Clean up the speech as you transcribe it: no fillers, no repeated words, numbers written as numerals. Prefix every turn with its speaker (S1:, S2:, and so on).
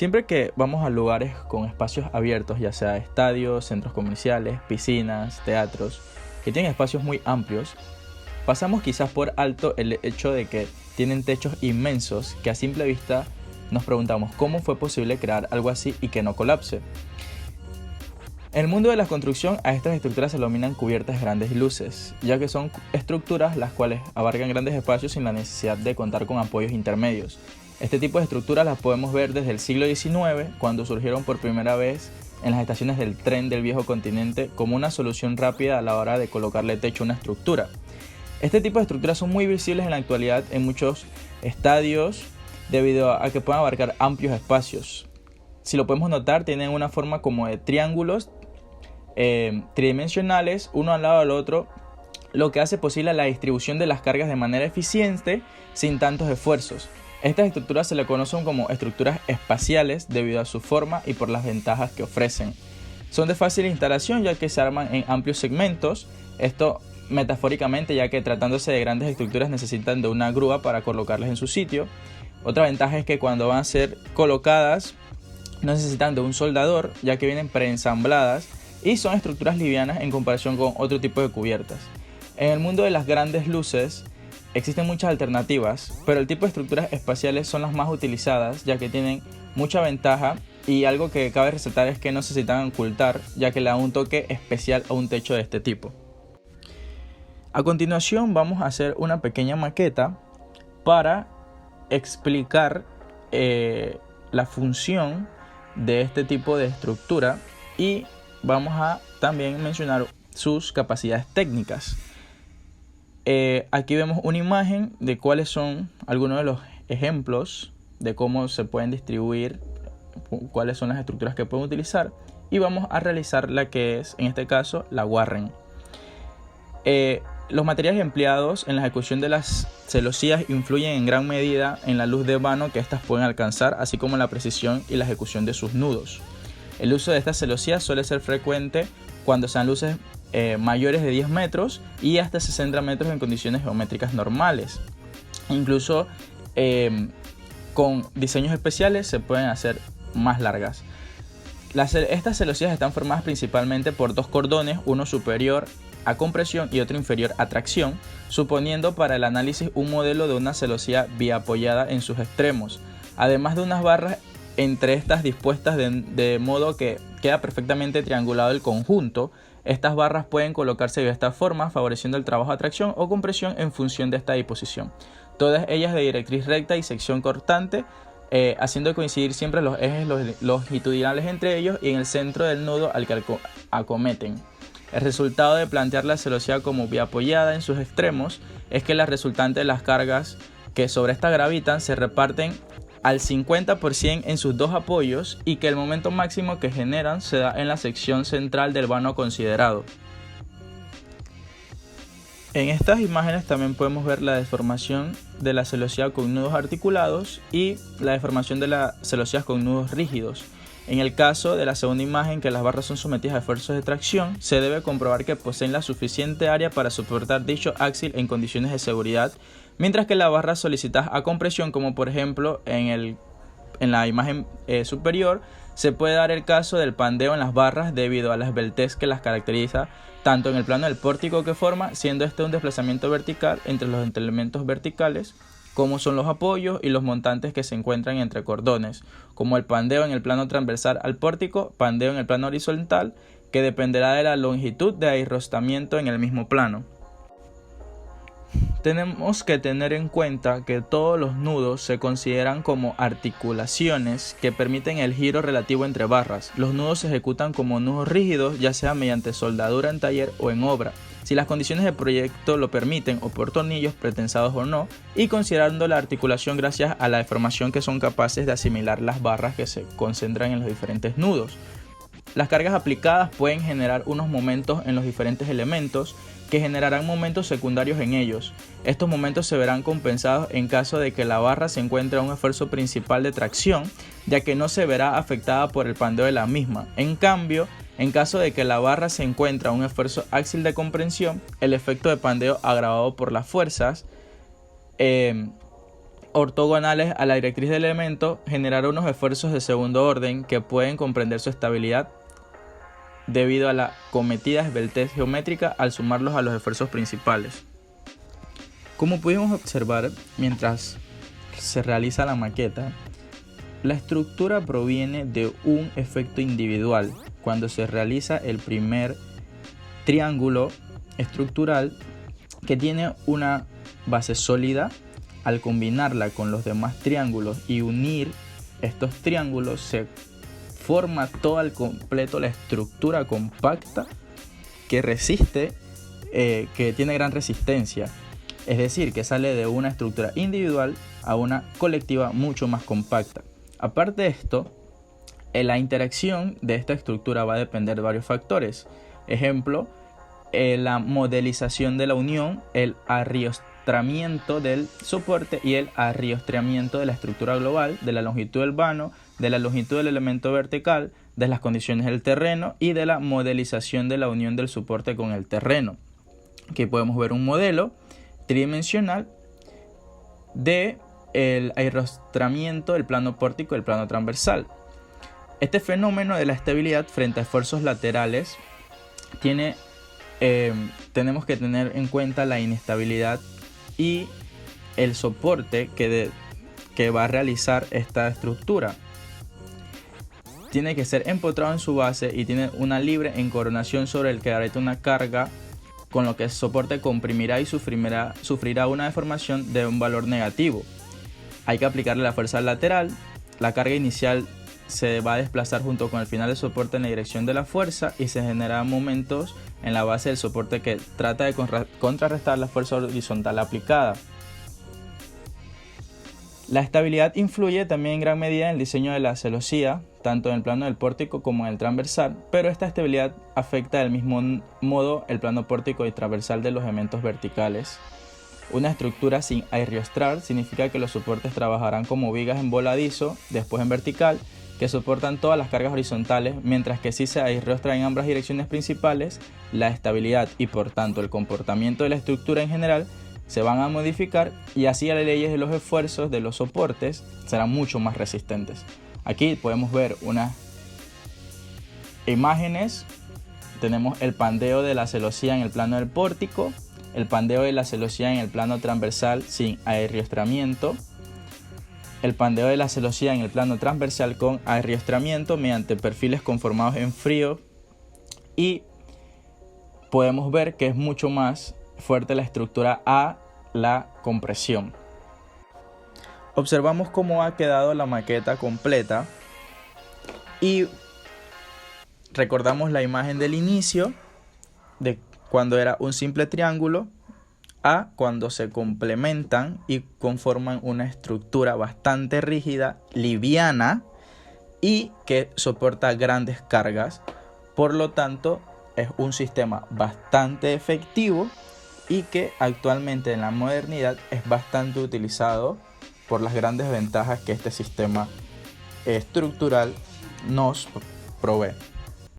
S1: Siempre que vamos a lugares con espacios abiertos, ya sea estadios, centros comerciales, piscinas, teatros, que tienen espacios muy amplios, pasamos quizás por alto el hecho de que tienen techos inmensos que a simple vista nos preguntamos cómo fue posible crear algo así y que no colapse. En el mundo de la construcción, a estas estructuras se le denominan cubiertas de grandes luces, ya que son estructuras las cuales abarcan grandes espacios sin la necesidad de contar con apoyos intermedios. Este tipo de estructuras las podemos ver desde el siglo XIX, cuando surgieron por primera vez en las estaciones del tren del viejo continente como una solución rápida a la hora de colocarle techo a una estructura. Este tipo de estructuras son muy visibles en la actualidad en muchos estadios debido a que pueden abarcar amplios espacios. Si lo podemos notar, tienen una forma como de triángulos tridimensionales, uno al lado del otro, lo que hace posible la distribución de las cargas de manera eficiente sin tantos esfuerzos. Estas estructuras se le conocen como estructuras espaciales debido a su forma y por las ventajas que ofrecen. Son de fácil instalación ya que se arman en amplios segmentos, esto metafóricamente ya que tratándose de grandes estructuras necesitan de una grúa para colocarlas en su sitio. Otra ventaja es que cuando van a ser colocadas no necesitan de un soldador ya que vienen preensambladas y son estructuras livianas en comparación con otro tipo de cubiertas. En el mundo de las grandes luces existen muchas alternativas, pero el tipo de estructuras espaciales son las más utilizadas ya que tienen mucha ventaja y algo que cabe resaltar es que no necesitan ocultar ya que le da un toque especial a un techo de este tipo. A continuación vamos a hacer una pequeña maqueta para explicar la función de este tipo de estructura y vamos a también mencionar sus capacidades técnicas. Aquí vemos una imagen de cuáles son algunos de los ejemplos de cómo se pueden distribuir, cuáles son las estructuras que pueden utilizar y vamos a realizar la que es, en este caso, la Warren. Los materiales empleados en la ejecución de las celosías influyen en gran medida en la luz de vano que éstas pueden alcanzar, así como la precisión y la ejecución de sus nudos. El uso de estas celosías suele ser frecuente cuando sean luces mayores de 10 metros y hasta 60 metros en condiciones geométricas normales. Incluso con diseños especiales se pueden hacer más largas. Estas celosías están formadas principalmente por dos cordones, uno superior a compresión y otro inferior a tracción, suponiendo para el análisis un modelo de una celosía biapoyada en sus extremos, además de unas barras entre estas dispuestas de modo que queda perfectamente triangulado el conjunto. Estas barras pueden colocarse de esta forma, favoreciendo el trabajo de tracción o compresión en función de esta disposición. Todas ellas de directriz recta y sección cortante, haciendo coincidir siempre los ejes longitudinales entre ellos y en el centro del nudo al que acometen. El resultado de plantear la celosía como biapoyada en sus extremos es que la resultante de las cargas que sobre esta gravitan se reparten al 50% en sus dos apoyos y que el momento máximo que generan se da en la sección central del vano considerado. En estas imágenes también podemos ver la deformación de la celosía con nudos articulados y la deformación de las celosías con nudos rígidos. En el caso de la segunda imagen, que las barras son sometidas a esfuerzos de tracción, se debe comprobar que poseen la suficiente área para soportar dicho axil en condiciones de seguridad, mientras que las barras solicitadas a compresión, como por ejemplo en la imagen superior, se puede dar el caso del pandeo en las barras debido a la esbeltez que las caracteriza tanto en el plano del pórtico que forma, siendo este un desplazamiento vertical entre los elementos verticales, como son los apoyos y los montantes que se encuentran entre cordones, como el pandeo en el plano transversal al pórtico, pandeo en el plano horizontal, que dependerá de la longitud de enrostamiento en el mismo plano. Tenemos que tener en cuenta que todos los nudos se consideran como articulaciones que permiten el giro relativo entre barras. Los nudos se ejecutan como nudos rígidos, ya sea mediante soldadura en taller o en obra, si las condiciones de proyecto lo permiten, o por tornillos pretensados o no, y considerando la articulación gracias a la deformación que son capaces de asimilar las barras que se concentran en los diferentes nudos. Las cargas aplicadas pueden generar unos momentos en los diferentes elementos que generarán momentos secundarios en ellos. Estos momentos se verán compensados en caso de que la barra se encuentre a un esfuerzo principal de tracción, ya que no se verá afectada por el pandeo de la misma. En cambio, en caso de que la barra se encuentre a un esfuerzo áxil de comprensión, el efecto de pandeo agravado por las fuerzas ortogonales a la directriz del elemento generarán unos esfuerzos de segundo orden que pueden comprender su estabilidad debido a la cometida esbeltez geométrica al sumarlos a los esfuerzos principales. Como pudimos observar mientras se realiza la maqueta, la estructura proviene de un efecto individual cuando se realiza el primer triángulo estructural que tiene una base sólida. Al combinarla con los demás triángulos y unir estos triángulos se forma todo al completo la estructura compacta que resiste, que tiene gran resistencia. Es decir, que sale de una estructura individual a una colectiva mucho más compacta. Aparte de esto, la interacción de esta estructura va a depender de varios factores. La modelización de la unión, el arriostramiento del soporte y el arriostramiento de la estructura global, de la longitud del vano, de la longitud del elemento vertical, de las condiciones del terreno y de la modelización de la unión del soporte con el terreno. Aquí podemos ver un modelo tridimensional de el arriostramiento del plano pórtico y el plano transversal. Este fenómeno de la estabilidad frente a esfuerzos laterales tenemos que tener en cuenta la inestabilidad y el soporte que va a realizar esta estructura. Tiene que ser empotrado en su base y tiene una libre encoronación sobre el que dará una carga, con lo que el soporte comprimirá y sufrirá una deformación de un valor negativo. Hay que aplicarle la fuerza lateral. La carga inicial se va a desplazar junto con el final del soporte en la dirección de la fuerza y se generarán momentos en la base del soporte que trata de contrarrestar la fuerza horizontal aplicada. La estabilidad influye también en gran medida en el diseño de la celosía, tanto en el plano del pórtico como en el transversal, pero esta estabilidad afecta del mismo modo el plano pórtico y transversal de los elementos verticales. Una estructura sin arriostrar significa que los soportes trabajarán como vigas en voladizo, después en vertical, que soportan todas las cargas horizontales, mientras que si se arriostra en ambas direcciones principales, la estabilidad y por tanto el comportamiento de la estructura en general se van a modificar y así las leyes de los esfuerzos de los soportes serán mucho más resistentes. Aquí podemos ver unas imágenes. Tenemos el pandeo de la celosía en el plano del pórtico, el pandeo de la celosía en el plano transversal sin arriostramiento, el pandeo de la celosía en el plano transversal con arriostramiento mediante perfiles conformados en frío, y podemos ver que es mucho más fuerte la estructura a la compresión. Observamos cómo ha quedado la maqueta completa y recordamos la imagen del inicio de cuando era un simple triángulo a cuando se complementan y conforman una estructura bastante rígida, liviana y que soporta grandes cargas. Por lo tanto, es un sistema bastante efectivo y que actualmente en la modernidad es bastante utilizado por las grandes ventajas que este sistema estructural nos provee.